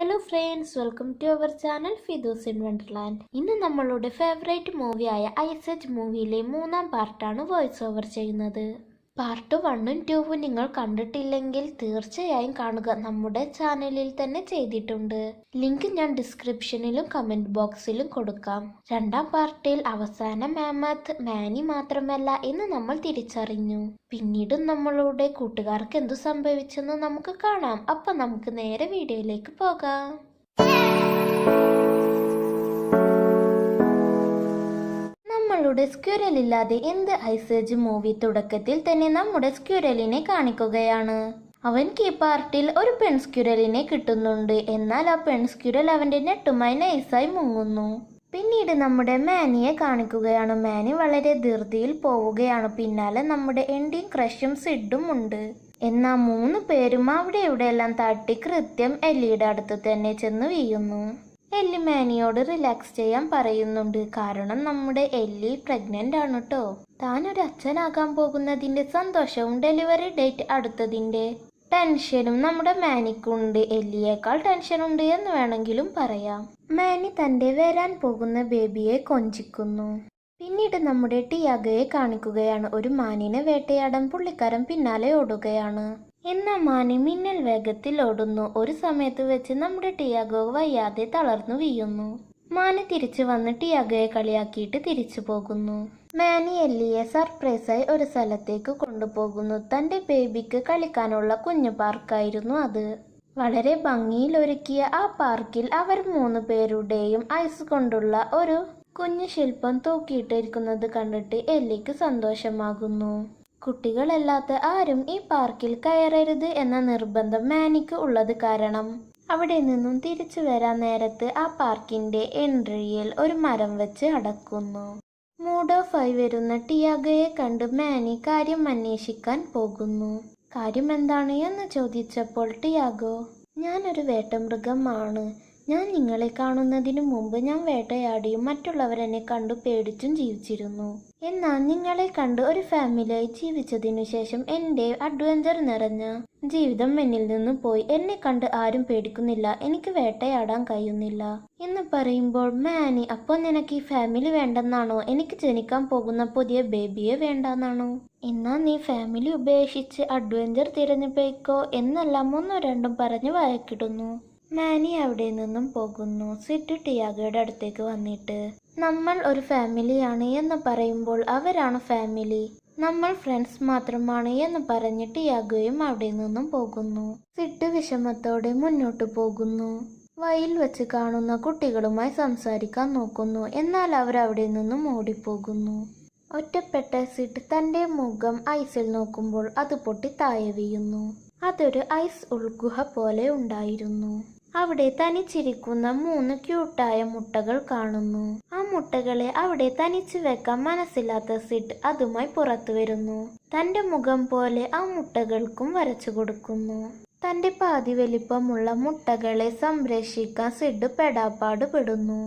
Hello friends, welcome to our channel Fidus in Wonderland. ഇന്ന് നമ്മളുടെ favourite മൂവിയായ ഐസെജ് മൂവിയിലെ മൂന്നാം പാർട്ടാണ് വോയിസ് ഓവർ ചെയ്യുന്നത്. പാർട്ട് 1ഉം 2ഉം നിങ്ങൾ കണ്ടിട്ടില്ലെങ്കിൽ തീർച്ചയായും കാണുക. നമ്മുടെ ചാനലിൽ തന്നെ ചെയ്തിട്ടുണ്ട്. ലിങ്ക് ഞാൻ ഡിസ്ക്രിപ്ഷനിലും കമന്റ് ബോക്സിലും കൊടുക്കാം. രണ്ടാം പാർട്ടിൽ അവസാനം മാമത്ത് മാനി മാത്രമല്ല എന്ന് നമ്മൾ തിരിച്ചറിഞ്ഞു. പിന്നീടും നമ്മളുടെ കൂട്ടുകാർക്ക് എന്തു സംഭവിച്ചെന്ന് നമുക്ക് കാണാം. അപ്പൊ നമുക്ക് നേരെ വീഡിയോയിലേക്ക് പോകാം. നമ്മളുടെ സ്ക്യൂരൽ ഇല്ലാതെ എന്ത് ഐസേജ് മൂവി തുടക്കത്തിൽ തന്നെ നമ്മുടെ സ്ക്യൂരലിനെ കാണിക്കുകയാണ്. അവൻക്ക് ഈ പാർട്ടിൽ ഒരു പെൺ സ്ക്യൂരലിനെ കിട്ടുന്നുണ്ട്. എന്നാൽ ആ പെൺ സ്ക്യൂരൽ അവന്റെ നെട്ടുമായി നൈസായി മുങ്ങുന്നു. പിന്നീട് നമ്മുടെ മാനിയെ കാണിക്കുകയാണ്. മാനി വളരെ ധൃതിയിൽ പോവുകയാണ്. പിന്നാലെ നമ്മുടെ എൻഡിയും ക്രഷും സിഡും ഉണ്ട്. എന്നാൽ 3 പേരും അവിടെ ഇവിടെയെല്ലാം തട്ടി കൃത്യം എല്ലിയുടെ അടുത്ത് തന്നെ ചെന്ന് വീഴുന്നു. എല്ലി മാനിയോട് റിലാക്സ് ചെയ്യാൻ പറയുന്നുണ്ട്. കാരണം നമ്മുടെ എല്ലി പ്രഗ്നന്റ് ആണ് കേട്ടോ. താനൊരു അച്ഛനാകാൻ പോകുന്നതിന്റെ സന്തോഷവും ഡെലിവറി ഡേറ്റ് അടുത്തതിന്റെ ടെൻഷനും നമ്മുടെ മാനിക്കുണ്ട്. എല്ലിയേക്കാൾ ടെൻഷനുണ്ട് എന്ന് വേണമെങ്കിലും പറയാം. മാനി തന്റെ വരാൻ പോകുന്ന ബേബിയെ കൊഞ്ചിക്കുന്നു. പിന്നീട് നമ്മുടെ ടിയാഗോയെ കാണിക്കുകയാണ്. ഒരു മാനിനെ വേട്ടയാടാൻ പുള്ളിക്കാരൻ പിന്നാലെ ഓടുകയാണ്. എന്നാൽ മാനി മിന്നൽ വേഗത്തിൽ ഓടുന്നു. ഒരു സമയത്ത് വെച്ച് നമ്മുടെ ടിയാഗോ വയ്യാതെ തളർന്നു വീഴുന്നു. മാനി തിരിച്ചു വന്ന് ടിയാഗോയെ കളിയാക്കിയിട്ട് തിരിച്ചു പോകുന്നു. മാനി എല്ലിയെ സർപ്രൈസായി ഒരു സ്ഥലത്തേക്ക് കൊണ്ടുപോകുന്നു. തന്റെ ബേബിക്ക് കളിക്കാനുള്ള കുഞ്ഞു പാർക്കായിരുന്നു അത്. വളരെ ഭംഗിയിൽ ഒരുക്കിയ ആ പാർക്കിൽ അവർ 3 പേരുടെയും ഐസ് കൊണ്ടുള്ള ഒരു കുഞ്ഞു ശില്പം തൂക്കിയിട്ടിരിക്കുന്നത് കണ്ടിട്ട് എല്ലിക്ക് സന്തോഷമാകുന്നു. കുട്ടികളല്ലാത്ത ആരും ഈ പാർക്കിൽ കയറരുത് എന്ന നിർബന്ധം മാനിക്ക് ഉള്ളത് കാരണം അവിടെ നിന്നും തിരിച്ചു വരാൻ നേരത്ത് ആ പാർക്കിന്റെ എൻട്രിയിൽ ഒരു മരം വെച്ച് അടക്കുന്നു. മൂഡ് ഓഫ് ആയി വരുന്ന ടിയാഗോയെ കണ്ട് മാനി കാര്യം അന്വേഷിക്കാൻ പോകുന്നു. കാര്യം എന്താണ് എന്ന് ചോദിച്ചപ്പോൾ ടിയാഗോ, ഞാനൊരു വേട്ടമൃഗമാണ്. ഞാൻ നിങ്ങളെ കാണുന്നതിനു മുമ്പ് ഞാൻ വേട്ടയാടിയും മറ്റുള്ളവരെന്നെ കണ്ടു പേടിച്ചും ജീവിച്ചിരുന്നു. എന്നാൽ നിങ്ങളെ കണ്ട് ഒരു ഫാമിലിയായി ജീവിച്ചതിനു ശേഷം എൻ്റെ അഡ്വഞ്ചർ നിറഞ്ഞ ജീവിതം എന്നിൽ നിന്ന് പോയി. എന്നെ കണ്ട് ആരും പേടിക്കുന്നില്ല. എനിക്ക് വേട്ടയാടാൻ കഴിയുന്നില്ല എന്ന് പറയുമ്പോൾ മാനി, അപ്പോൾ നിനക്ക് ഈ ഫാമിലി വേണ്ടെന്നാണോ? എനിക്ക് ജനിക്കാൻ പോകുന്ന പുതിയ ബേബിയെ വേണ്ടെന്നാണോ? എന്നാൽ നീ ഫാമിലി ഉപേക്ഷിച്ച് അഡ്വഞ്ചർ തിരഞ്ഞു പോയിക്കോ എന്നെല്ലാം 1ഉം 2ഉം പറഞ്ഞ് വഴക്കിടുന്നു. മാനി അവിടെ നിന്നും പോകുന്നു. സിഡ് ടിയാഗോയുടെ അടുത്തേക്ക് വന്നിട്ട്, നമ്മൾ ഒരു ഫാമിലിയാണ് എന്ന് പറയുമ്പോൾ അവരാണ് ഫാമിലി, നമ്മൾ ഫ്രണ്ട്സ് മാത്രമാണ് എന്ന് പറഞ്ഞ് ടിയാഗോയും അവിടെ നിന്നും പോകുന്നു. സിഡ് വിഷമത്തോടെ മുന്നോട്ട് പോകുന്നു. വഴിയിൽ വെച്ച് കാണുന്ന കുട്ടികളുമായി സംസാരിക്കാൻ നോക്കുന്നു. എന്നാൽ അവർ അവിടെ നിന്നും ഓടിപ്പോകുന്നു. ഒറ്റപ്പെട്ട സിഡ് തന്റെ മുഖം ഐസിൽ നോക്കുമ്പോൾ അത് പൊട്ടി താഴെ വീഴുന്നു. അതൊരു ഐസ് ഉൾഗുഹ പോലെ ഉണ്ടായിരുന്നു. അവിടെ തനിച്ചിരിക്കുന്ന 3 ക്യൂട്ടായ മുട്ടകൾ കാണുന്നു. ആ മുട്ടകളെ അവിടെ തനിച്ചു വെക്കാൻ മനസ്സില്ലാത്ത സിഡ് അതുമായി പുറത്തു വരുന്നു. തന്റെ മുഖം പോലെ ആ മുട്ടകൾക്കും വരച്ചു കൊടുക്കുന്നു. തന്റെ പാതി വലിപ്പമുള്ള മുട്ടകളെ സംരക്ഷിക്കാൻ സിഡ് പെടാപ്പാട് പെടുന്നു.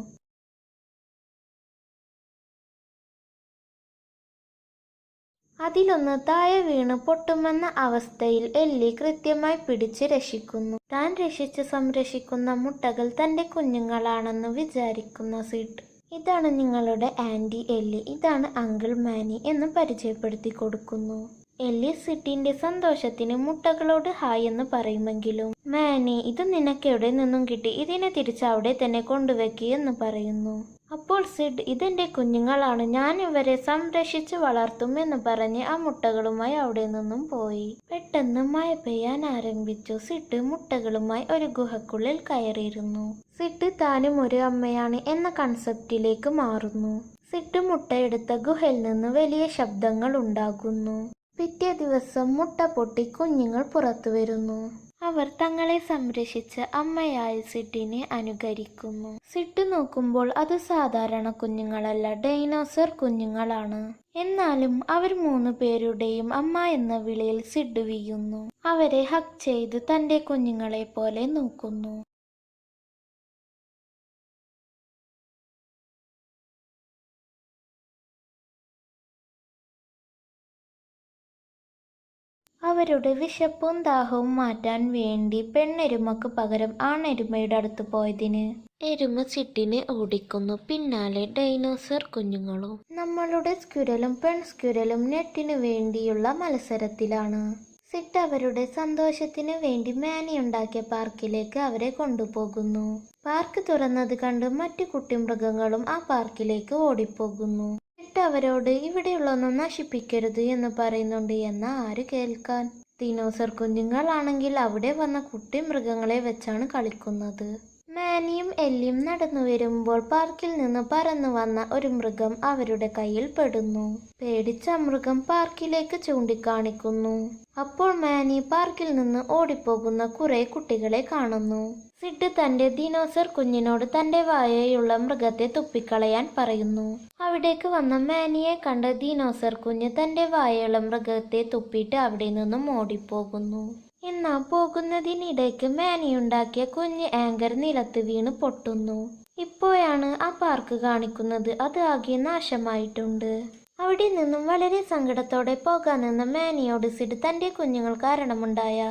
അതിലൊന്ന് താഴെ വീണ് പൊട്ടുമെന്ന അവസ്ഥയിൽ എല്ലി കൃത്യമായി പിടിച്ച് രക്ഷിക്കുന്നു. താൻ രക്ഷിച്ച് സംരക്ഷിക്കുന്ന മുട്ടകൾ തന്റെ കുഞ്ഞുങ്ങളാണെന്ന് വിചാരിക്കുന്ന സിഡ്, ഇതാണ് നിങ്ങളുടെ ആന്റി എല്ലി, ഇതാണ് അങ്കിൾ മാനി എന്ന് പരിചയപ്പെടുത്തി കൊടുക്കുന്നു. എല്ലി സിഡിന്റെ സന്തോഷത്തിന് മുട്ടകളോട് ഹായ് എന്ന് പറയുമെങ്കിലും മാനി, ഇത് നിനക്ക് എവിടെ നിന്നും കിട്ടി? ഇതിനെ തിരിച്ച് അവിടെ തന്നെ കൊണ്ടുവെക്കുക എന്ന് പറയുന്നു. അപ്പോൾ സിഡ്, ഇതെന്റെ കുഞ്ഞുങ്ങളാണ്, ഞാൻ ഇവരെ സംരക്ഷിച്ച് വളർത്തും എന്ന് പറഞ്ഞ് ആ മുട്ടകളുമായി അവിടെ നിന്നും പോയി. പെട്ടെന്ന് മഴ പെയ്യാൻ ആരംഭിച്ചു. സിഡ് മുട്ടകളുമായി ഒരു ഗുഹക്കുള്ളിൽ കയറിയിരുന്നു. സിഡ് താനും ഒരു അമ്മയാണ് എന്ന കൺസെപ്റ്റിലേക്ക് മാറുന്നു. സിഡ് മുട്ടയെടുത്ത ഗുഹയിൽ നിന്ന് വലിയ ശബ്ദങ്ങൾ ഉണ്ടാകുന്നു. പിറ്റേ ദിവസം മുട്ട പൊട്ടി കുഞ്ഞുങ്ങൾ പുറത്തു വരുന്നു. അവർ തങ്ങളെ സംരക്ഷിച്ച അമ്മയായ സിഡിനെ അനുകരിക്കുന്നു. സിഡ് നോക്കുമ്പോൾ അത് സാധാരണ കുഞ്ഞുങ്ങളല്ല, ഡൈനോസർ കുഞ്ഞുങ്ങളാണ്. എന്നാലും അവർ 3 പേരുടെയും അമ്മ എന്ന വിളിയിൽ സിഡ് വീഴുന്നു. അവരെ ഹഗ് ചെയ്ത് തന്റെ കുഞ്ഞുങ്ങളെ പോലെ നോക്കുന്നു. അവരുടെ വിശപ്പും ദാഹവും മാറ്റാൻ വേണ്ടി പെണ്ണെരുമക്ക് പകരം ആണെരുമയുടെ അടുത്ത് പോയതിന് എരുമ സിഡിനെ ഓടിക്കുന്നു. പിന്നാലെ ഡൈനോസർ കുഞ്ഞുങ്ങളും. നമ്മളുടെ സ്ക്വിരലും പെൺസ്ക്വിരലും നെറ്റിനു വേണ്ടിയുള്ള മത്സരത്തിലാണ്. സിഡ് അവരുടെ സന്തോഷത്തിനു വേണ്ടി മാനി ഉണ്ടാക്കിയ പാർക്കിലേക്ക് അവരെ കൊണ്ടുപോകുന്നു. പാർക്ക് തുറന്നത് കണ്ട് മറ്റു കുട്ടിമൃഗങ്ങളും ആ പാർക്കിലേക്ക് ഓടിപ്പോകുന്നു. സിഡ് അവരോട് ഇവിടെയുള്ളൊന്നും നശിപ്പിക്കരുത് എന്ന് പറയുന്നുണ്ട്. എന്നാ ആര് കേൾക്കാൻ? ദിനോസർ കുഞ്ഞുങ്ങളാണെങ്കിൽ അവിടെ വന്ന കുട്ടിമൃഗങ്ങളെ വെച്ചാണ് കളിക്കുന്നത്. മാനിയും എല്ലിയും നടന്നു വരുമ്പോൾ പാർക്കിൽ നിന്ന് പറന്നു വന്ന ഒരു മൃഗം അവരുടെ കയ്യിൽ പെടുന്നു. പേടിച്ച മൃഗം പാർക്കിലേക്ക് ചൂണ്ടിക്കാണിക്കുന്നു. അപ്പോൾ മാനി പാർക്കിൽ നിന്ന് ഓടിപ്പോകുന്ന കുറെ കുട്ടികളെ കാണുന്നു. സിഡ് തന്റെ ദിനോസർ കുഞ്ഞിനോട് തന്റെ വായയുള്ള മൃഗത്തെ തുപ്പിക്കളയാൻ പറയുന്നു. അവിടേക്ക് വന്ന മാനിയെ കണ്ട ദിനോസർ കുഞ്ഞ് തന്റെ വായയുള്ള മൃഗത്തെ തുപ്പിയിട്ട് അവിടെ നിന്നും ഓടിപ്പോകുന്നു. എന്നാ പോകുന്നതിനിടയ്ക്ക് മാനിയുണ്ടാക്കിയ കുഞ്ഞ് ആങ്കർ നിലത്ത് വീണ് പൊട്ടുന്നു. ഇപ്പോഴാണ് ആ പാർക്ക് കാണിക്കുന്നത്. അത് ആകെ നാശമായിട്ടുണ്ട്. അവിടെ നിന്നും വളരെ സങ്കടത്തോടെ പോകാൻ നിന്ന മാനിയോട് സിഡ് തന്റെ കുഞ്ഞുങ്ങൾ കാരണമുണ്ടായ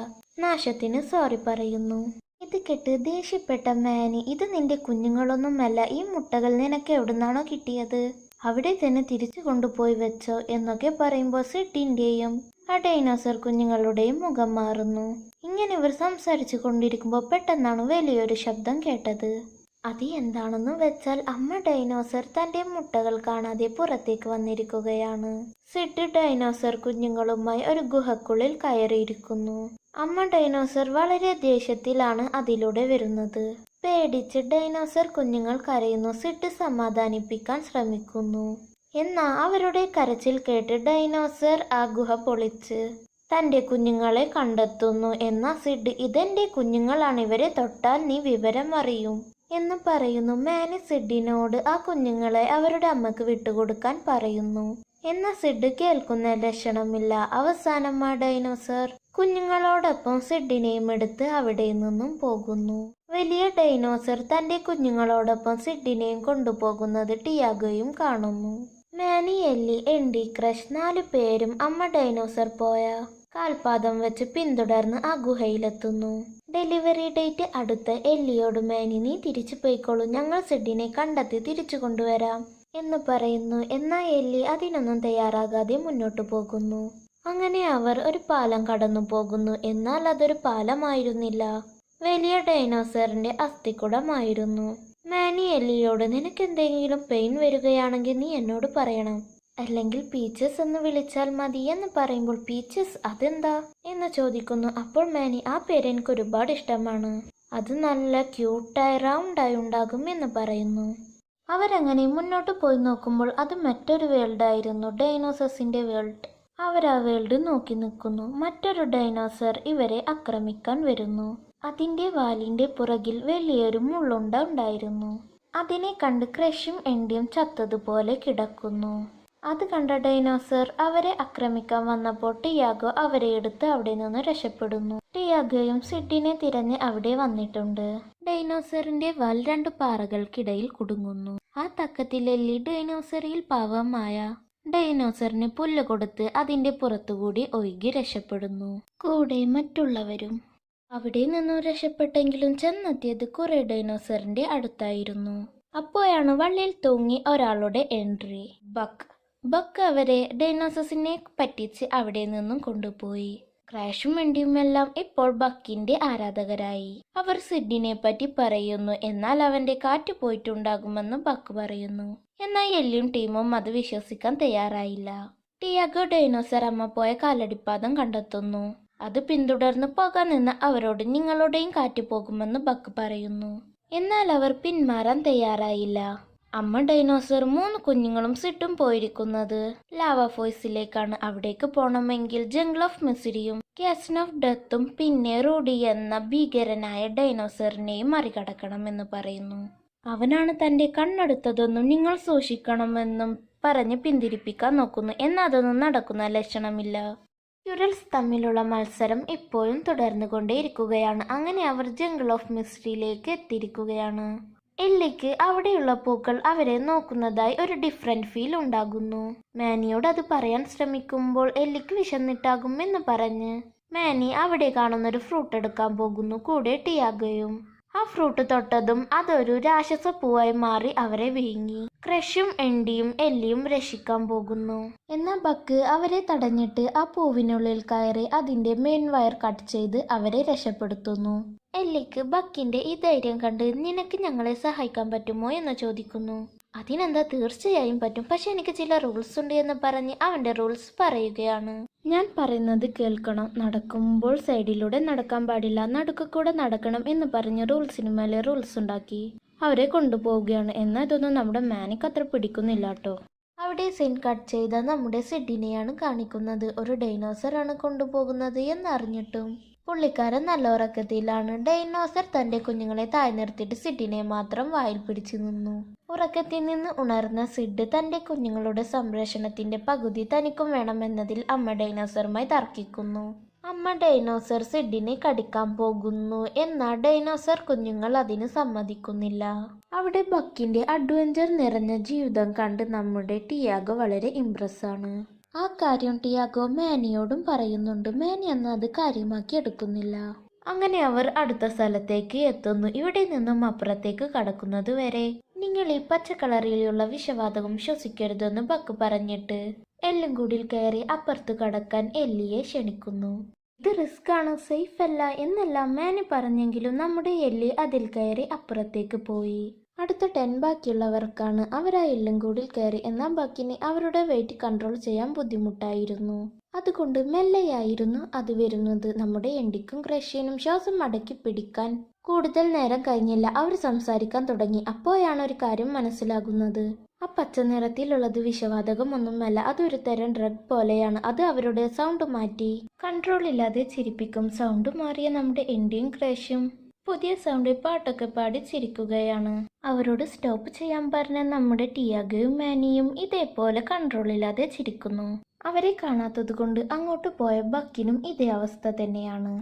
നാശത്തിന് സോറി പറയുന്നു. ഇത് കേട്ട് ദേഷ്യപ്പെട്ട മാനി, ഇത് നിന്റെ കുഞ്ഞുങ്ങളൊന്നുമല്ല, ഈ മുട്ടകൾ നിനക്ക് എവിടുന്നാണോ കിട്ടിയത്? അവിടെ തന്നെ തിരിച്ചു കൊണ്ടുപോയി വെച്ചോ എന്നൊക്കെ പറയുമ്പോൾ സിഡിന്റെയും ആ ഡൈനോസർ കുഞ്ഞുങ്ങളുടെയും മുഖം മാറുന്നു. ഇങ്ങനെ ഇവർ സംസാരിച്ചു കൊണ്ടിരിക്കുമ്പോൾ പെട്ടെന്നാണ് വലിയൊരു ശബ്ദം കേട്ടത്. അത് എന്താണെന്ന് വെച്ചാൽ അമ്മ ഡൈനോസർ തന്റെ മുട്ടകൾ കാണാതെ പുറത്തേക്ക് വന്നിരിക്കുകയാണ്. സിഡ് ഡൈനോസർ കുഞ്ഞുങ്ങളുമായി ഒരു ഗുഹക്കുള്ളിൽ കയറിയിരിക്കുന്നു. അമ്മ ഡൈനോസർ വളരെ ദേഷ്യത്തിലാണ് അതിലൂടെ വരുന്നത്. പേടിച്ച് ഡൈനോസർ കുഞ്ഞുങ്ങൾ കരയുന്നു. സിഡ് സമാധാനിപ്പിക്കാൻ ശ്രമിക്കുന്നു. എന്നാൽ അവരുടെ കരച്ചിൽ കേട്ട് ഡൈനോസർ ആ ഗുഹ പൊളിച്ച് തന്റെ കുഞ്ഞുങ്ങളെ കണ്ടെത്തുന്നു. എന്നാൽ സിഡ്, ഇതെന്റെ കുഞ്ഞുങ്ങളാണ്, ഇവരെ തൊട്ടാൽ നീ വിവരം അറിയും എന്ന് പറയുന്നു. മാനി സിഡിനോട് ആ കുഞ്ഞുങ്ങളെ അവരുടെ അമ്മക്ക് വിട്ടുകൊടുക്കാൻ പറയുന്നു. എന്നാൽ സിഡ് കേൾക്കുന്ന ലക്ഷണമില്ല. അവസാനം ആ ഡൈനോസർ കുഞ്ഞുങ്ങളോടൊപ്പം സിഡിനെയും എടുത്ത് അവിടെ നിന്നും പോകുന്നു. വലിയ ഡൈനോസർ തന്റെ കുഞ്ഞുങ്ങളോടൊപ്പം സിഡിനെയും കൊണ്ടുപോകുന്നത് ടിയാഗോയും കാണുന്നു. മാനി, എല്ലി, എൻഡി ക്രഷ് 4 പേരും അമ്മ ഡൈനോസർ പോയ കാൽപാദം വെച്ച് പിന്തുടർന്ന് ആ ഗുഹയിലെത്തുന്നു. ഡെലിവറി ഡേറ്റ് അടുത്ത എല്ലിയോട് മാനി, നീ തിരിച്ചു പോയിക്കോളൂ, ഞങ്ങൾ സിഡിനെ കണ്ടെത്തി തിരിച്ചു കൊണ്ടുവരാം എന്ന് പറയുന്നു. എന്നാൽ എല്ലി അതിനൊന്നും തയ്യാറാകാതെ മുന്നോട്ടു പോകുന്നു. അങ്ങനെ അവർ ഒരു പാലം കടന്നു പോകുന്നു. എന്നാൽ അതൊരു പാലമായിരുന്നില്ല, വലിയ ഡൈനോസറിന്റെ അസ്ഥിക്കുടമായിരുന്നു. മാനി എല്ലിയോട്, നിനക്ക് എന്തെങ്കിലും പെയിൻ വരികയാണെങ്കിൽ നീ എന്നോട് പറയണം, അല്ലെങ്കിൽ പീച്ചസ് എന്ന് വിളിച്ചാൽ മതി എന്ന് പറയുമ്പോൾ പീച്ചസ് അതെന്താ എന്ന് ചോദിക്കുന്നു. അപ്പോൾ മാനി, ആ പേര് എനിക്ക് ഒരുപാട് ഇഷ്ടമാണ്, അത് നല്ല ക്യൂട്ടായി റൗണ്ടായി ഉണ്ടാകും എന്ന് പറയുന്നു. അവരങ്ങനെ മുന്നോട്ട് പോയി നോക്കുമ്പോൾ അത് മറ്റൊരു വേൾഡായിരുന്നു, ഡൈനോസസിന്റെ വേൾഡ്. അവർ ആ വേൾഡ് നോക്കി നിൽക്കുന്നു. മറ്റൊരു ഡൈനോസർ ഇവരെ ആക്രമിക്കാൻ വരുന്നു. അതിന്റെ വാലിന്റെ പുറകിൽ വലിയൊരു മുള്ളുണ്ട ഉണ്ടായിരുന്നു. അതിനെ കണ്ട് ക്രഷും എൻഡിയും ചത്തതുപോലെ കിടക്കുന്നു. അത് കണ്ട ഡൈനോസർ അവരെ ആക്രമിക്കാൻ വന്നപ്പോൾ ടിയാഗോ അവരെ എടുത്ത് അവിടെ നിന്ന് രക്ഷപ്പെടുന്നു. ടിയാഗോയും സിഡിനെ തിരഞ്ഞ് അവിടെ വന്നിട്ടുണ്ട്. ഡൈനോസറിന്റെ വാൽ 2 പാറകൾക്കിടയിൽ കുടുങ്ങുന്നു. ആ തക്കത്തിൽ എല്ലി ഡൈനോസറിൽ പാവമായ ഡൈനോസറിന് പുല്ല് കൊടുത്ത് അതിന്റെ പുറത്തുകൂടി ഒഴുകി രക്ഷപ്പെടുന്നു. കൂടെ മറ്റുള്ളവരും അവിടെ നിന്നും രക്ഷപ്പെട്ടെങ്കിലും ചെന്നെത്തിയത് കുറെ ഡൈനോസറിന്റെ അടുത്തായിരുന്നു. അപ്പോഴാണ് വള്ളിയിൽ തൂങ്ങി ഒരാളുടെ എൻട്രി. ബക്ക് അവരെ ഡൈനോസസിനെ പറ്റിച്ച് അവിടെ നിന്നും കൊണ്ടുപോയി. ക്രാഷും വെണ്ടിയുമെല്ലാം ഇപ്പോൾ ബക്കിന്റെ ആരാധകരായി. അവർ സിഡിനെ പറ്റി പറയുന്നു. എന്നാൽ അവന്റെ കാറ്റ് പോയിട്ടുണ്ടാകുമെന്ന് ബക്ക് പറയുന്നു. എന്നാൽ എല്ലിയും ടീമും അത് വിശ്വസിക്കാൻ തയ്യാറായില്ല. ടിയാഗോ ഡൈനോസർ അമ്മ പോയ കാലടിപ്പാദം കണ്ടെത്തുന്നു. അത് പിന്തുടർന്ന് പോകാൻ നിന്ന് അവരോട് നിങ്ങളുടെയും കാറ്റ് പോകുമെന്ന് ബക്ക് പറയുന്നു. എന്നാൽ അവർ പിന്മാറാൻ തയ്യാറായില്ല. അമ്മ ഡൈനോസർ 3 കുഞ്ഞുങ്ങളും സിഡും പോയിരിക്കുന്നത് ലാവ ഫോഴ്സിലേക്കാണ്. അവിടേക്ക് പോകണമെങ്കിൽ ജംഗിൾ ഓഫ് മിസറിയും കാസൻ ഓഫ് ഡെത്തും പിന്നെ റൂഡി എന്ന ഭീകരനായ ഡൈനോസറിനെയും മറികടക്കണം എന്ന് പറയുന്നു. അവനാണ് തന്റെ കണ്ണെടുത്തതെന്നും നിങ്ങൾ സൂക്ഷിക്കണമെന്നും പറഞ്ഞ് പിന്തിരിപ്പിക്കാൻ നോക്കുന്നു. എന്നാൽ അതൊന്നും നടക്കുന്ന ലക്ഷണമില്ല. സ്ക്വിറൽസ് തമ്മിലുള്ള മത്സരം ഇപ്പോഴും തുടർന്നുകൊണ്ടേയിരിക്കുകയാണ്. അങ്ങനെ അവർ ജംഗിൾ ഓഫ് മിസ്റ്ററിയിലേക്ക് എത്തിയിരിക്കുകയാണ്. എല്ലിക്ക് അവിടെയുള്ള പൂക്കൾ അവരെ നോക്കുന്നതായി ഒരു ഡിഫറെന്റ് ഫീൽ ഉണ്ടാകുന്നു. മാനിയോട് അത് പറയാൻ ശ്രമിക്കുമ്പോൾ എല്ലിക്ക് വിശന്നിട്ടാകും എന്ന് പറഞ്ഞ് മാനി അവിടെ കാണുന്നൊരു ഫ്രൂട്ട് എടുക്കാൻ പോകുന്നു, കൂടെ ടിയാഗോയും. ആ ഫ്രൂട്ട് തൊട്ടതും അതൊരു രാക്ഷസ പൂവായി മാറി അവരെ വിഴുങ്ങി. ക്രഷും എൻഡിയും എല്ലിയും രക്ഷിക്കാൻ പോകുന്നു. എന്നാൽ ബക്ക് അവരെ തടഞ്ഞിട്ട് ആ പൂവിനുള്ളിൽ കയറി അതിന്റെ മെയിൻ വയർ കട്ട് ചെയ്ത് അവരെ രക്ഷപ്പെടുത്തുന്നു. എല്ലിക്ക് ബക്കിന്റെ ഈ ധൈര്യം കണ്ട് നിനക്ക് ഞങ്ങളെ സഹായിക്കാൻ പറ്റുമോ എന്ന് ചോദിക്കുന്നു. അതിനെന്താ, തീർച്ചയായും പറ്റും, പക്ഷെ എനിക്ക് ചില റൂൾസ് ഉണ്ട് എന്ന് പറഞ്ഞ് അവന്റെ റൂൾസ് പറയുകയാണ്. ഞാൻ പറയുന്നത് കേൾക്കണം, നടക്കുമ്പോൾ സൈഡിലൂടെ നടക്കാൻ പാടില്ല, നടുക്കൂടെ നടക്കണം എന്ന് പറഞ്ഞ് റൂൾസിന് മേലെ റൂൾസ് ഉണ്ടാക്കി അവരെ കൊണ്ടുപോവുകയാണ്. എന്നാൽ ഇതൊന്നും നമ്മുടെ മാനിക്ക് അത്ര പിടിക്കുന്നില്ല കേട്ടോ. അവിടെ സീൻ കട്ട് ചെയ്ത നമ്മുടെ സിഡിനെയാണ് കാണിക്കുന്നത്. ഒരു ഡൈനോസർ ആണ് കൊണ്ടുപോകുന്നത് എന്നറിഞ്ഞിട്ടും പുള്ളിക്കാരൻ നല്ല ഉറക്കത്തിലാണ്. ഡൈനോസർ തന്റെ കുഞ്ഞുങ്ങളെ താഴെ നിർത്തിയിട്ട് സിഡിനെ മാത്രം വായിൽ പിടിച്ചു നിന്നു. ഉറക്കത്തിൽ നിന്ന് ഉണർന്ന സിഡ് തന്റെ കുഞ്ഞുങ്ങളുടെ സംരക്ഷണത്തിന്റെ പകുതി തനിക്കും വേണമെന്നതിൽ അമ്മ ഡൈനോസറുമായി തർക്കിക്കുന്നു. അമ്മ ഡൈനോസർ സിഡിനെ കടിക്കാൻ പോകുന്നു. എന്നാൽ ഡൈനോസർ കുഞ്ഞുങ്ങൾ അതിന് സമ്മതിക്കുന്നില്ല. അവിടെ ബക്കിന്റെ അഡ്വഞ്ചർ നിറഞ്ഞ ജീവിതം കണ്ട് നമ്മുടെ ടിയാഗോ വളരെ ഇംപ്രസ് ആണ്. ആ കാര്യം ടിയാഗോ മാനിയോടും പറയുന്നുണ്ട്. മാനി അന്ന് അത് കാര്യമാക്കി എടുക്കുന്നില്ല. അങ്ങനെ അവർ അടുത്ത സ്ഥലത്തേക്ക് എത്തുന്നു. ഇവിടെ നിന്നും അപ്പുറത്തേക്ക് കടക്കുന്നത് വരെ നിങ്ങൾ ഈ പച്ച കളറിലുള്ള വിഷവാതകം ശ്വസിക്കരുതെന്ന് ബക്ക് പറഞ്ഞിട്ട് എല്ലും കൂടിൽ കയറി അപ്പുറത്ത് കടക്കാൻ എല്ലിയെ ക്ഷണിക്കുന്നു. ഇത് റിസ്ക് ആണ്, സേഫ് അല്ല എന്നെല്ലാം മാനി പറഞ്ഞെങ്കിലും നമ്മുടെ എല്ലി അതിൽ കയറി അപ്പുറത്തേക്ക് പോയി. അടുത്ത 10 ബാക്കിയുള്ളവർക്കാണ്. അവരാ എല്ലും കൂടിൽ കയറി. എന്നാൽ ബക്കിന് അവരുടെ വെയിറ്റ് കൺട്രോൾ ചെയ്യാൻ ബുദ്ധിമുട്ടായിരുന്നു. അതുകൊണ്ട് മെല്ലെയായിരുന്നു അത് വരുന്നത്. നമ്മുടെ എൻഡിക്കും ക്രഷിനും ശ്വാസം അടക്കി പിടിക്കാൻ കൂടുതൽ നേരം കഴിഞ്ഞില്ല. അവർ സംസാരിക്കാൻ തുടങ്ങി. അപ്പോഴാണ് ഒരു കാര്യം മനസ്സിലാകുന്നത്. ആ പച്ച നിറത്തിലുള്ളത് വിഷവാതകം ഒന്നുമല്ല, അതൊരു തരം ഡ്രഗ് പോലെയാണ്. അത് അവരുടെ സൗണ്ട് മാറ്റി കൺട്രോൾ ഇല്ലാതെ ചിരിപ്പിക്കും. സൗണ്ട് മാറിയ നമ്മുടെ എൻഡിയും ക്രഷും പുതിയ സൗണ്ടിൽ പാട്ടൊക്കെ പാടി ചിരിക്കുകയാണ്. അവരോട് സ്റ്റോപ്പ് ചെയ്യാൻ പറഞ്ഞ നമ്മുടെ ടിയാഗോയും മാനിയും ഇതേപോലെ കൺട്രോൾ ഇല്ലാതെ ചിരിക്കുന്നു. അവരെ കാണാത്തത് കൊണ്ട് അങ്ങോട്ട് പോയ ബക്കിനും ഇതേ അവസ്ഥ തന്നെയാണ്.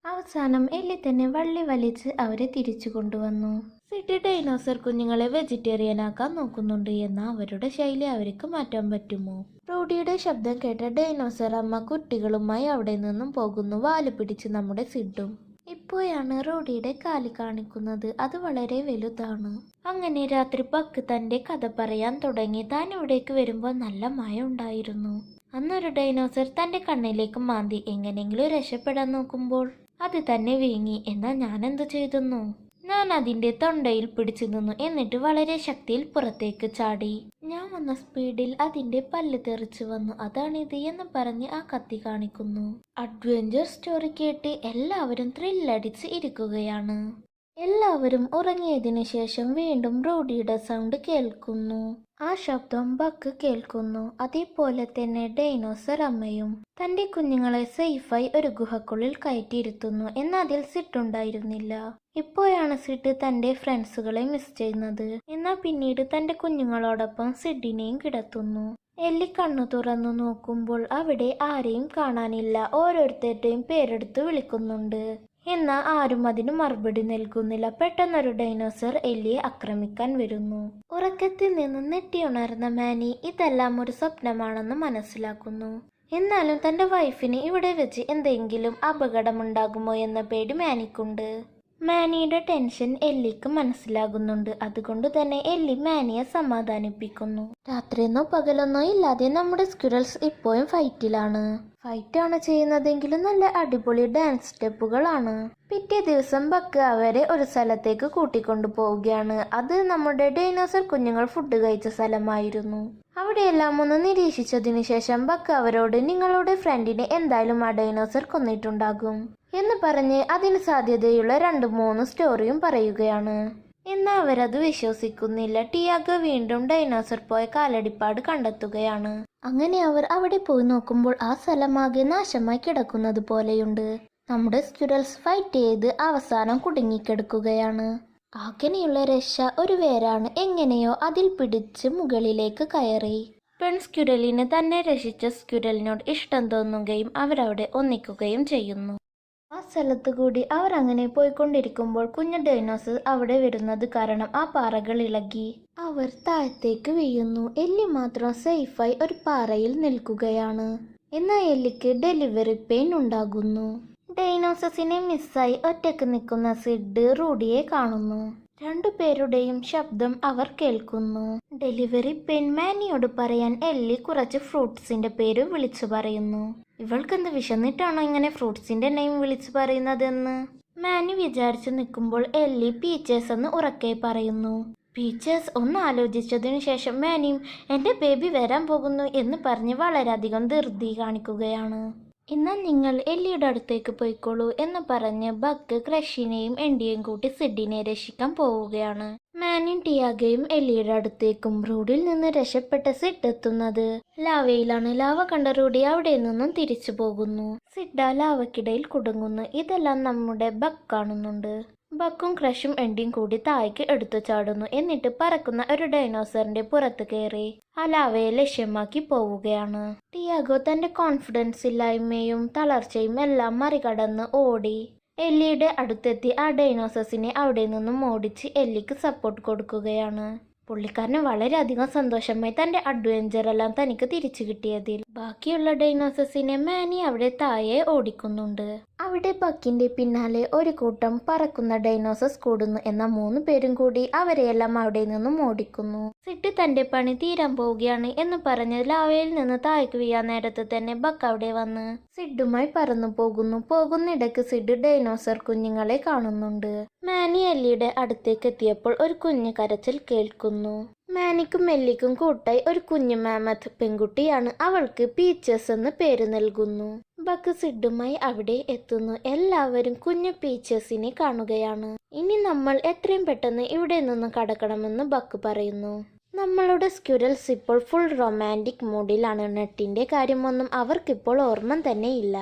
അവസാനം എല്ലി തന്നെ വള്ളി വലിച്ച് അവരെ തിരിച്ചു കൊണ്ടുവന്നു. സിറ്റി ഡൈനോസർ കുഞ്ഞുങ്ങളെ വെജിറ്റേറിയൻ ആക്കാൻ നോക്കുന്നുണ്ട്. എന്നാൽ അവരുടെ ശൈലി അവർക്ക് മാറ്റാൻ പറ്റുമോ? റൂഡിയുടെ ശബ്ദം കേട്ട ഡൈനോസർ അമ്മ കുട്ടികളുമായി അവിടെ നിന്നും പോകുന്നു. വാല് പിടിച്ച് നമ്മുടെ സിഡും. ഇപ്പോഴാണ് റൂഡിയുടെ കാലി കാണിക്കുന്നത്. അത് വളരെ വലുതാണ്. അങ്ങനെ രാത്രി ബക്ക് തന്റെ കഥ പറയാൻ തുടങ്ങി. താൻ ഇവിടേക്ക് വരുമ്പോൾ നല്ല മഴ ഉണ്ടായിരുന്നു. അന്നൊരു ഡൈനോസർ തന്റെ കണ്ണിലേക്ക് മാന്തി എങ്ങനെയെങ്കിലും രക്ഷപ്പെടാൻ നോക്കുമ്പോൾ അത് തന്നെ വീങ്ങി. എന്നാൽ ഞാൻ എന്തു ചെയ്തെന്നു? ഞാൻ അതിന്റെ തൊണ്ടയിൽ പിടിച്ചു നിന്നു. എന്നിട്ട് വളരെ ശക്തിയിൽ പുറത്തേക്ക് ചാടി. ഞാൻ വന്ന സ്പീഡിൽ അതിന്റെ പല്ല് തെറിച്ചു വന്നു. അതാണിത് എന്ന് പറഞ്ഞ് ആ കത്തി കാണിക്കുന്നു. അഡ്വഞ്ചർ സ്റ്റോറി കേട്ട് എല്ലാവരും ത്രില്ലടിച്ച് ഇരിക്കുകയാണ്. എല്ലാവരും ഉറങ്ങിയതിനു ശേഷം വീണ്ടും റോഡിയുടെ സൗണ്ട് കേൾക്കുന്നു. ആ ശബ്ദം ബക്ക് കേൾക്കുന്നു. അതേപോലെ തന്നെ ഡൈനോസർ അമ്മയും തന്റെ കുഞ്ഞുങ്ങളെ സേഫായി ഒരു ഗുഹക്കുള്ളിൽ കയറ്റിയിരുത്തുന്നു. എന്നാൽ അതിൽ സിട്ടുണ്ടായിരുന്നില്ല. ഇപ്പോഴാണ് സിഡ് തന്റെ ഫ്രണ്ട്സുകളെ മിസ് ചെയ്യുന്നത്. എന്നാൽ പിന്നീട് തന്റെ കുഞ്ഞുങ്ങളോടൊപ്പം സിഡിനെയും കിടത്തുന്നു. എല്ലി കണ്ണു തുറന്നു നോക്കുമ്പോൾ അവിടെ ആരെയും കാണാനില്ല. ഓരോരുത്തരുടെയും പേരെടുത്ത് വിളിക്കുന്നുണ്ട്. എന്നാൽ ആരും അതിന് മറുപടി നൽകുന്നില്ല. പെട്ടെന്നൊരു ഡൈനോസർ എല്ലിയെ ആക്രമിക്കാൻ വരുന്നു. ഉറക്കത്തിൽ നിന്ന് നെട്ടിയുണർന്ന മാനി ഇതെല്ലാം ഒരു സ്വപ്നമാണെന്ന് മനസ്സിലാക്കുന്നു. എന്നാലും തന്റെ വൈഫിന് ഇവിടെ വെച്ച് എന്തെങ്കിലും അപകടമുണ്ടാകുമോ എന്ന പേടി മാനിക്കുണ്ട്. മാനിയുടെ ടെൻഷൻ എല്ലിക്ക് മനസ്സിലാകുന്നുണ്ട്. അതുകൊണ്ട് തന്നെ എല്ലി മാനിയെ സമാധാനിപ്പിക്കുന്നു. രാത്രിയെന്നോ പകലെന്നോ ഇല്ലാതെ നമ്മുടെ സ്ക്വിറൽസ് ഇപ്പോഴും ഫൈറ്റിലാണ്. ഫൈറ്റാണ് ചെയ്യുന്നതെങ്കിലും നല്ല അടിപൊളി ഡാൻസ് സ്റ്റെപ്പുകളാണ്. പിറ്റേ ദിവസം ബക്ക് അവരെ ഒരു സ്ഥലത്തേക്ക് കൂട്ടിക്കൊണ്ടു പോവുകയാണ്. അത് നമ്മുടെ ഡൈനോസർ കുഞ്ഞുങ്ങൾ ഫുഡ് കഴിച്ച സ്ഥലമായിരുന്നു. അവിടെയെല്ലാം ഒന്ന് നിരീക്ഷിച്ചതിനു ശേഷം ബക്ക് അവരോട് നിങ്ങളുടെ ഫ്രണ്ടിനെ എന്തായാലും ആ ഡൈനോസർ കൊന്നിട്ടുണ്ടാകും എന്ന് പറഞ്ഞ് അതിന് സാധ്യതയുള്ള 2-3 സ്റ്റോറിയും പറയുകയാണ്. എന്നാൽ അവരത് വിശ്വസിക്കുന്നില്ല. ടിയാഗോ വീണ്ടും ഡൈനോസർ പോയ കാലടിപ്പാട് കണ്ടെത്തുകയാണ്. അങ്ങനെ അവർ അവിടെ പോയി നോക്കുമ്പോൾ ആ സ്ഥലമാകെ നാശമായി കിടക്കുന്നത് പോലെയുണ്ട്. നമ്മുടെ സ്ക്വിറൽസ് ഫൈറ്റ് ചെയ്ത് അവസാനം കുടുങ്ങിക്കിടക്കുകയാണ്. അങ്ങനെയുള്ള രക്ഷ ഒരു വേരാണ് എങ്ങനെയോ അതിൽ പിടിച്ച് മുകളിലേക്ക് കയറി. പെൺസ്ക്വിറലിന് തന്നെ രക്ഷിച്ച സ്ക്വിറലിനോട് ഇഷ്ടം തോന്നുകയും അവരവിടെ ഒന്നിക്കുകയും ചെയ്യുന്നു. ആ സ്ഥലത്തു കൂടി അവർ അങ്ങനെ പോയിക്കൊണ്ടിരിക്കുമ്പോൾ കുഞ്ഞു ഡൈനോസർ അവിടെ വരുന്നത് കാരണം ആ പാറകൾ ഇളകി അവർ താഴത്തേക്ക് വീഴുന്നു. എല്ലി മാത്രം സേഫായി ഒരു പാറയിൽ നിൽക്കുകയാണ്. എന്നാൽ എല്ലിക്ക് ഡെലിവറി പെയിൻ ഉണ്ടാകുന്നു. ഡൈനോസസിനെ മിസ്സായി ഒറ്റക്ക് നിൽക്കുന്ന സിഡ് റൂഡിയെ കാണുന്നു. രണ്ടുപേരുടെയും ശബ്ദം അവർ കേൾക്കുന്നു. ഡെലിവറി പെയിൻ മാനിയോട് പറയാൻ എല്ലി കുറച്ച് ഫ്രൂട്ട്സിന്റെ പേര് വിളിച്ചു പറയുന്നു. ഇവൾക്കെന്ത് വിശന്നിട്ടാണോ ഇങ്ങനെ ഫ്രൂട്ട്സിന്റെ നെയിം വിളിച്ചു പറയുന്നതെന്ന് മാനി വിചാരിച്ചു നിൽക്കുമ്പോൾ എല്ലി പീച്ചേഴ്സ് എന്ന് ഉറക്കെ പറയുന്നു. പീച്ചേഴ്സ് ഒന്ന് ആലോചിച്ചതിനു ശേഷം മാനിയും എൻ്റെ ബേബി വരാൻ പോകുന്നു എന്ന് പറഞ്ഞ് വളരെയധികം ധൃതി കാണിക്കുകയാണ്. എന്നാൽ നിങ്ങൾ എല്ലിയുടെ അടുത്തേക്ക് പോയിക്കോളൂ എന്ന് പറഞ്ഞ് ബക്ക് ക്രഷിനെയും എൻഡിയെയും കൂട്ടി സിഡിനെ രക്ഷിക്കാൻ പോവുകയാണ്. മാനിയും ടിയാഗയും എല്ലിയുടെ അടുത്തേക്കും റൂഡിൽ നിന്ന് രക്ഷപ്പെട്ട സിഡ് എത്തുന്നത് ലാവയിലാണ്. ലാവ കണ്ട റൂഡി അവിടെ നിന്നും തിരിച്ചു പോകുന്നു. സിഡ് ലാവക്കിടയിൽ കുടുങ്ങുന്നു. ഇതെല്ലാം നമ്മുടെ ബക്ക് കാണുന്നുണ്ട്. ബക്കും ക്രഷും എൻഡിയും കൂടി താഴേക്ക് എടുത്തു ചാടുന്നു. എന്നിട്ട് പറക്കുന്ന ഒരു ഡൈനോസറിന്റെ പുറത്ത് കയറി ആ ലാവയെ ലക്ഷ്യമാക്കി പോവുകയാണ്. ടിയാഗോ തന്റെ കോൺഫിഡൻസ് ഇല്ലായ്മയും തളർച്ചയും എല്ലാം മറികടന്ന് ഓടി എല്ലിയുടെ അടുത്തെത്തി ആ ഡൈനോസസിനെ അവിടെ നിന്നും ഓടിച്ച് എല്ലിക്ക് സപ്പോർട്ട് കൊടുക്കുകയാണ്. പുള്ളിക്കാരന് വളരെയധികം സന്തോഷമായി തന്റെ അഡ്വഞ്ചർ എല്ലാം തനിക്ക് തിരിച്ചു കിട്ടിയതിൽ. ബാക്കിയുള്ള ഡൈനോസസിനെ മാനി അവിടെ താഴെ ഓടിക്കുന്നുണ്ട്. അവിടെ ബക്കിന്റെ പിന്നാലെ ഒരു കൂട്ടം പറക്കുന്ന ഡൈനോസസ് കൂടുന്നു. എന്ന 3 പേരും കൂടി അവരെയെല്ലാം അവിടെ നിന്നും ഓടിക്കുന്നു. സിഡ് തന്റെ പണി തീരാൻ പോവുകയാണ് എന്ന് പറഞ്ഞ് ലാവയിൽ നിന്ന് താഴേക്ക് വീഴാൻ നേരത്ത് തന്നെ ബക്ക് അവിടെ വന്ന് സിഡുമായി പറന്നു പോകുന്നിടയ്ക്ക് സിഡ് ഡൈനോസർ കുഞ്ഞുങ്ങളെ കാണുന്നുണ്ട്. മാനി എല്ലിയുടെ അടുത്തേക്ക് എത്തിയപ്പോൾ ഒരു കുഞ്ഞു കരച്ചിൽ കേൾക്കുന്നു. മാനിക്കും എല്ലിക്കും കൂട്ടായി ഒരു കുഞ്ഞു മാമത്ത് പെൺകുട്ടിയാണ്. അവൾക്ക് പീച്ചേഴ്സ് എന്ന് പേര് നൽകുന്നു. ബക്ക് സിഡുമായി അവിടെ എത്തുന്നു. എല്ലാവരും കുഞ്ഞു പീച്ചേഴ്സിനെ കാണുകയാണ്. ഇനി നമ്മൾ എത്രയും പെട്ടെന്ന് ഇവിടെ നിന്ന് കടക്കണമെന്ന് ബക്ക് പറയുന്നു. നമ്മളുടെ സ്ക്യൂരൽസ് ഇപ്പോൾ ഫുൾ റൊമാൻറ്റിക് മൂഡിലാണ്. നെട്ടിന്റെ കാര്യമൊന്നും അവർക്കിപ്പോൾ ഓർമ്മ തന്നെ ഇല്ല.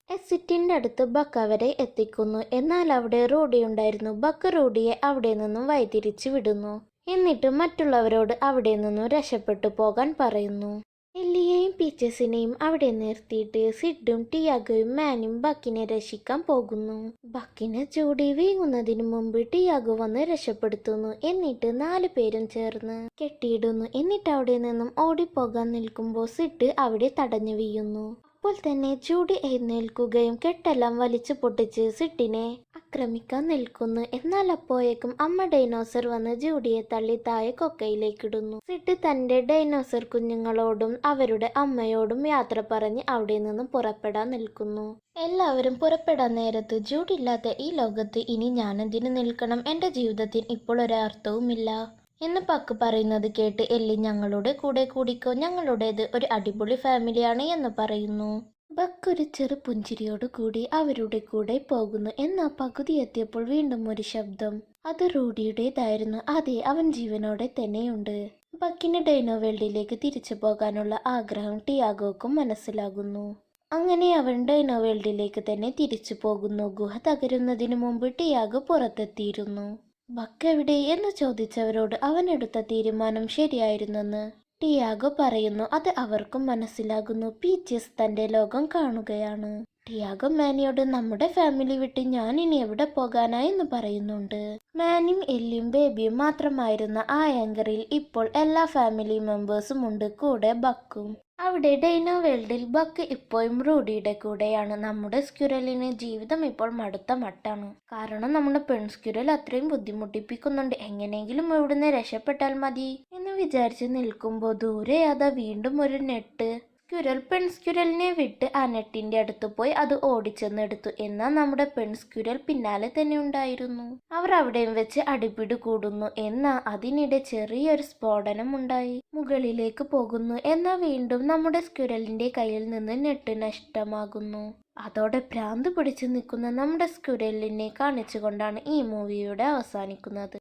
എക്സിറ്റിന്റെ അടുത്ത് ബക്ക് അവരെ എത്തിക്കുന്നു. എന്നാൽ അവിടെ റൂഡി ഉണ്ടായിരുന്നു. ബക്ക് റൂഡിയെ അവിടെ നിന്നും വഴിതിരിച്ചു വിടുന്നു. എന്നിട്ട് മറ്റുള്ളവരോട് അവിടെ നിന്നും രക്ഷപ്പെട്ടു പോകാൻ പറയുന്നു. എല്ലിയെയും പീച്ചസിനെയും അവിടെ നിർത്തിയിട്ട് സിഡും ടിയാഗോയും മാനും ബക്കിനെ രക്ഷിക്കാൻ പോകുന്നു. ബക്കിനെ ചൂടി വീങ്ങുന്നതിന് മുമ്പ് ടിയാഗോ വന്ന് രക്ഷപ്പെടുത്തുന്നു. എന്നിട്ട് 4 പേരും ചേർന്ന് കെട്ടിയിടുന്നു. എന്നിട്ട് അവിടെ നിന്നും ഓടിപ്പോകാൻ നിൽക്കുമ്പോൾ സിഡ് അവിടെ തടഞ്ഞു വീഴുന്നു. അപ്പോൾ തന്നെ ജൂഡി എഴുന്നേൽക്കുകയും കെട്ടെല്ലാം വലിച്ചു പൊട്ടിച്ച് സിഡിനെ ആക്രമിക്കാൻ നിൽക്കുന്നു. എന്നാൽ അപ്പോഴേക്കും അമ്മ ഡൈനോസർ വന്ന് ജൂഡിയെ തള്ളി താഴെ കൊക്കയിലേക്കിടുന്നു. സിഡ് തന്റെ ഡൈനോസർ കുഞ്ഞുങ്ങളോടും അവരുടെ അമ്മയോടും യാത്ര പറഞ്ഞ് അവിടെ നിന്നും പുറപ്പെടാൻ നിൽക്കുന്നു. എല്ലാവരും പുറപ്പെടാൻ നേരത്ത് ജൂഡി ഇല്ലാത്ത ഈ ലോകത്ത് ഇനി ഞാനെന്തിനു നിൽക്കണം? എന്റെ ജീവിതത്തിൽ ഇപ്പോൾ ഒരർത്ഥവുമില്ല എന്ന് ബക്ക് പറയുന്നത് കേട്ട് എല്ലി ഞങ്ങളുടെ കൂടെ കൂടിക്കോ, ഞങ്ങളുടേത് ഒരു അടിപൊളി ഫാമിലിയാണ് എന്ന് പറയുന്നു. ബക്ക് ഒരു ചെറു പുഞ്ചിരിയോട് കൂടി അവരുടെ കൂടെ പോകുന്നു. എന്നാൽ പകുതി എത്തിയപ്പോൾ വീണ്ടും ഒരു ശബ്ദം. അത് റൂഡിയുടേതായിരുന്നു. അതെ, അവൻ ജീവനോടെ തന്നെയുണ്ട്. ബക്കിന് ഡൈനോ വേൾഡിലേക്ക് തിരിച്ചു പോകാനുള്ള ആഗ്രഹം ടിയാഗോക്കും മനസ്സിലാകുന്നു. അങ്ങനെ അവൻ ഡൈനോ വേൾഡിലേക്ക് തന്നെ തിരിച്ചു പോകുന്നു. ഗുഹ തകരുന്നതിനു മുമ്പ് ടിയാഗോ പുറത്തെത്തിയിരുന്നു. ബക്ക് എവിടെ എന്ന് ചോദിച്ചവരോട് അവൻ എടുത്ത തീരുമാനം ശരിയായിരുന്നെന്ന് ടിയാഗോ പറയുന്നു. അത് അവർക്കും മനസ്സിലാകുന്നു. പീച്ചസ് തന്റെ ലോകം കാണുകയാണ്. ടിയാഗോ മാനിയോട് നമ്മുടെ ഫാമിലി വിട്ട് ഞാൻ ഇനി എവിടെ പോകാനാ എന്ന് പറയുന്നുണ്ട്. മാനിയും എല്ലിയും ബേബിയും മാത്രമായിരുന്ന ആ ആങ്കറിൽ ഇപ്പോൾ എല്ലാ ഫാമിലി മെമ്പേഴ്സും ഉണ്ട്, കൂടെ ബക്കും. അവിടെ ഡൈനോ വേൾഡിൽ ബക്ക് ഇപ്പോഴും റൂഡിയുടെ കൂടെയാണ്. നമ്മുടെ സ്ക്യൂരലിന് ജീവിതം ഇപ്പോൾ മടുത്ത മട്ടാണ്. കാരണം നമ്മുടെ പെൺസ്ക്യൂരൽ അത്രയും ബുദ്ധിമുട്ടിപ്പിക്കുന്നുണ്ട്. എങ്ങനെയെങ്കിലും ഇവിടുന്ന് രക്ഷപ്പെട്ടാൽ മതി എന്ന് വിചാരിച്ച് നിൽക്കുമ്പോൾ ദൂരെ അതാ വീണ്ടും ഒരു നെട്ട്. സ്ക്യൂരൽ പെൺസ്ക്യൂരലിനെ വിട്ട് ആ നെട്ടിന്റെ അടുത്ത് പോയി അത് ഓടിച്ചെന്നെടുത്തു. എന്നാൽ നമ്മുടെ പെൺസ്ക്യൂരൽ പിന്നാലെ തന്നെ ഉണ്ടായിരുന്നു. അവർ അവിടെയും വെച്ച് അടിപിടി കൂടുന്നു. എന്നാൽ അതിനിടെ ചെറിയൊരു സ്ഫോടനം ഉണ്ടായി. മുകളിലേക്ക് പോകുന്നു. എന്നാൽ വീണ്ടും നമ്മുടെ സ്ക്യൂരലിന്റെ കയ്യിൽ നിന്ന് നെട്ട് നഷ്ടമാകുന്നു. അതോടെ ഭ്രാന്ത് പിടിച്ചു നിൽക്കുന്ന നമ്മുടെ സ്ക്യൂരലിനെ കാണിച്ചുകൊണ്ടാണ് ഈ മൂവിയുടെ അവസാനിക്കുന്നത്.